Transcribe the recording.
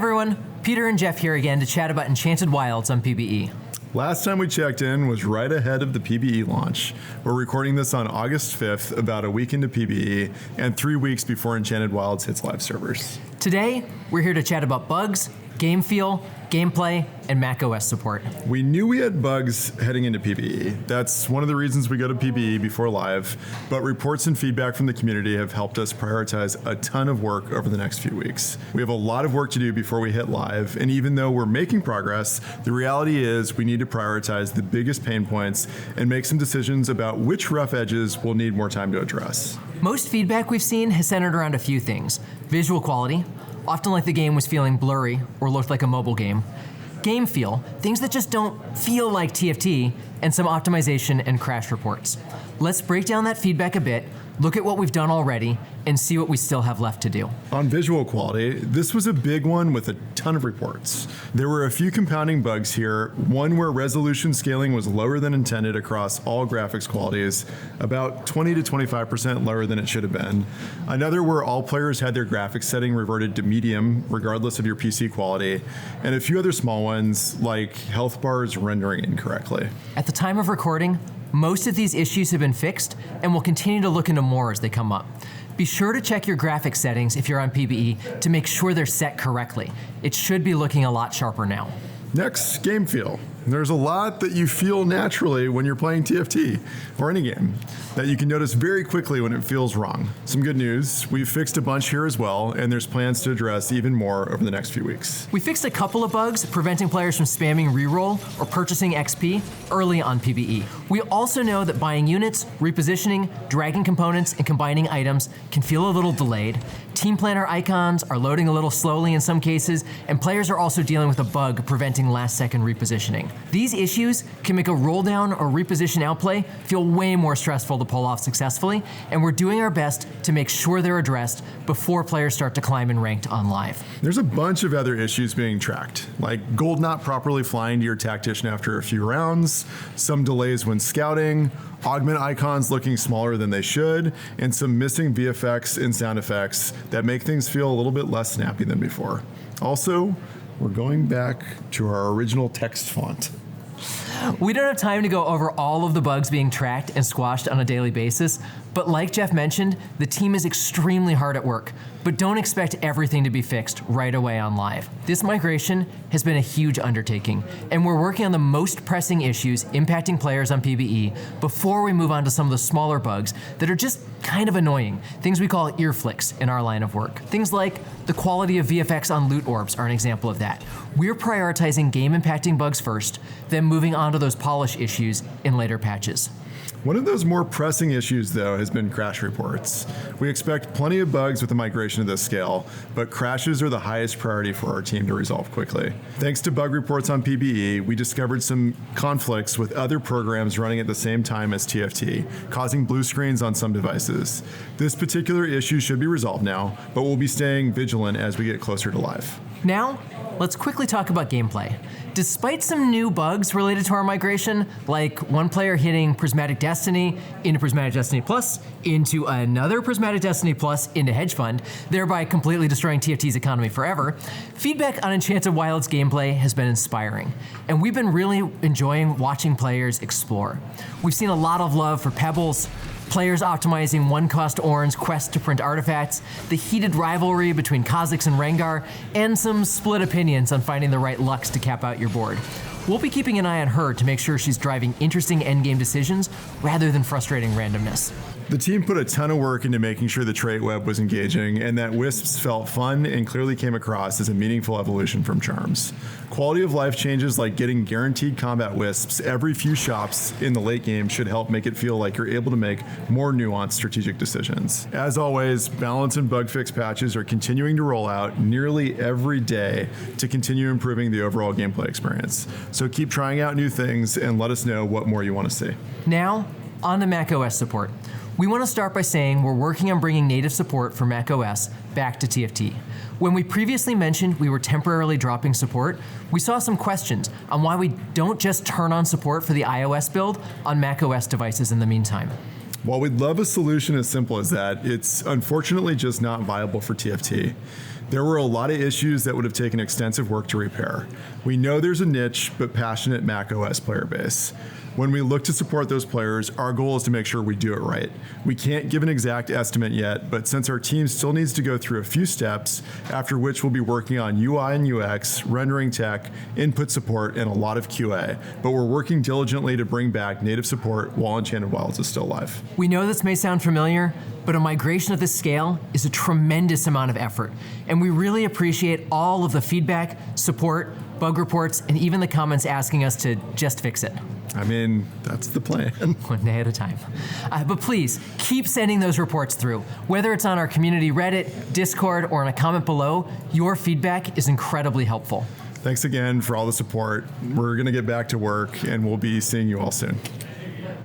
everyone, Peter and Jeff here again to chat about Enchanted Wilds on PBE. Last time we checked in was right ahead of the PBE launch. We're recording this on August 5th, about a week into PBE, and 3 weeks before Enchanted Wilds hits live servers. Today, we're here to chat about bugs, game feel, gameplay, and macOS support. We knew we had bugs heading into PBE. That's one of the reasons we go to PBE before live, but reports and feedback from the community have helped us prioritize a ton of work over the next few weeks. We have a lot of work to do before we hit live, and even though we're making progress, the reality is we need to prioritize the biggest pain points and make some decisions about which rough edges we'll need more time to address. Most feedback we've seen has centered around a few things. Visual quality, often like the game was feeling blurry or looked like a mobile game. Game feel, things that just don't feel like TFT, and some optimization and crash reports. Let's break down that feedback a bit, look at what we've done already, and see what we still have left to do. On visual quality, this was a big one with a ton of reports. There were a few compounding bugs here, one where resolution scaling was lower than intended across all graphics qualities, about 20 to 25% lower than it should have been. Another where all players had their graphics setting reverted to medium, regardless of your PC quality, and a few other small ones, like health bars rendering incorrectly. At the time of recording, most of these issues have been fixed, and we'll continue to look into more as they come up. Be sure to check your graphics settings if you're on PBE to make sure they're set correctly. It should be looking a lot sharper now. Next, game feel. There's a lot that you feel naturally when you're playing TFT, or any game, that you can notice very quickly when it feels wrong. Some good news, we've fixed a bunch here as well, and there's plans to address even more over the next few weeks. We fixed a couple of bugs preventing players from spamming reroll or purchasing XP early on PBE. We also know that buying units, repositioning, dragging components, and combining items can feel a little delayed. Team planner icons are loading a little slowly in some cases, and players are also dealing with a bug preventing last-second repositioning. These issues can make a roll down or reposition outplay feel way more stressful to pull off successfully, and we're doing our best to make sure they're addressed before players start to climb in ranked on live. There's a bunch of other issues being tracked, like gold not properly flying to your tactician after a few rounds, some delays when scouting, augment icons looking smaller than they should, and some missing VFX and sound effects that make things feel a little bit less snappy than before. Also, we're going back to our original text font. We don't have time to go over all of the bugs being tracked and squashed on a daily basis, but like Jeff mentioned, the team is extremely hard at work, but don't expect everything to be fixed right away on live. This migration has been a huge undertaking, and we're working on the most pressing issues impacting players on PBE before we move on to some of the smaller bugs that are just kind of annoying, things we call ear flicks in our line of work. Things like the quality of VFX on loot orbs are an example of that. We're prioritizing game-impacting bugs first, then moving on to those polish issues in later patches. One of those more pressing issues, though, has been crash reports. We expect plenty of bugs with the migration of this scale, but crashes are the highest priority for our team to resolve quickly. Thanks to bug reports on PBE, we discovered some conflicts with other programs running at the same time as TFT, causing blue screens on some devices. This particular issue should be resolved now, but we'll be staying vigilant as we get closer to live. Now, let's quickly talk about gameplay. Despite some new bugs related to our migration, like one player hitting Prismatic Destiny into Prismatic Destiny Plus, into another Prismatic Destiny Plus into Hedge Fund, thereby completely destroying TFT's economy forever, feedback on Enchanted Wilds gameplay has been inspiring, and we've been really enjoying watching players explore. We've seen a lot of love for Pebbles, players optimizing one-cost orange quest to print artifacts, the heated rivalry between Kha'Zix and Rengar, and some split opinions on finding the right Lux to cap out your board. We'll be keeping an eye on her to make sure she's driving interesting endgame decisions rather than frustrating randomness. The team put a ton of work into making sure the trait web was engaging and that Wisps felt fun and clearly came across as a meaningful evolution from Charms. Quality of life changes like getting guaranteed combat Wisps every few shops in the late game should help make it feel like you're able to make more nuanced strategic decisions. As always, balance and bug fix patches are continuing to roll out nearly every day to continue improving the overall gameplay experience. So keep trying out new things and let us know what more you want to see. Now, on to macOS support. We want to start by saying we're working on bringing native support for macOS back to TFT. When we previously mentioned we were temporarily dropping support, we saw some questions on why we don't just turn on support for the iOS build on macOS devices in the meantime. While we'd love a solution as simple as that, it's unfortunately just not viable for TFT. There were a lot of issues that would have taken extensive work to repair. We know there's a niche but passionate macOS player base. When we look to support those players, our goal is to make sure we do it right. We can't give an exact estimate yet, but since our team still needs to go through a few steps, after which we'll be working on UI and UX, rendering tech, input support, and a lot of QA. But we're working diligently to bring back native support while Enchanted Wilds is still live. We know this may sound familiar, but a migration of this scale is a tremendous amount of effort, and we really appreciate all of the feedback, support, bug reports, and even the comments asking us to just fix it. I mean, that's the plan. One day at a time. But please, keep sending those reports through. Whether it's on our community Reddit, Discord, or in a comment below, your feedback is incredibly helpful. Thanks again for all the support. We're going to get back to work, and we'll be seeing you all soon.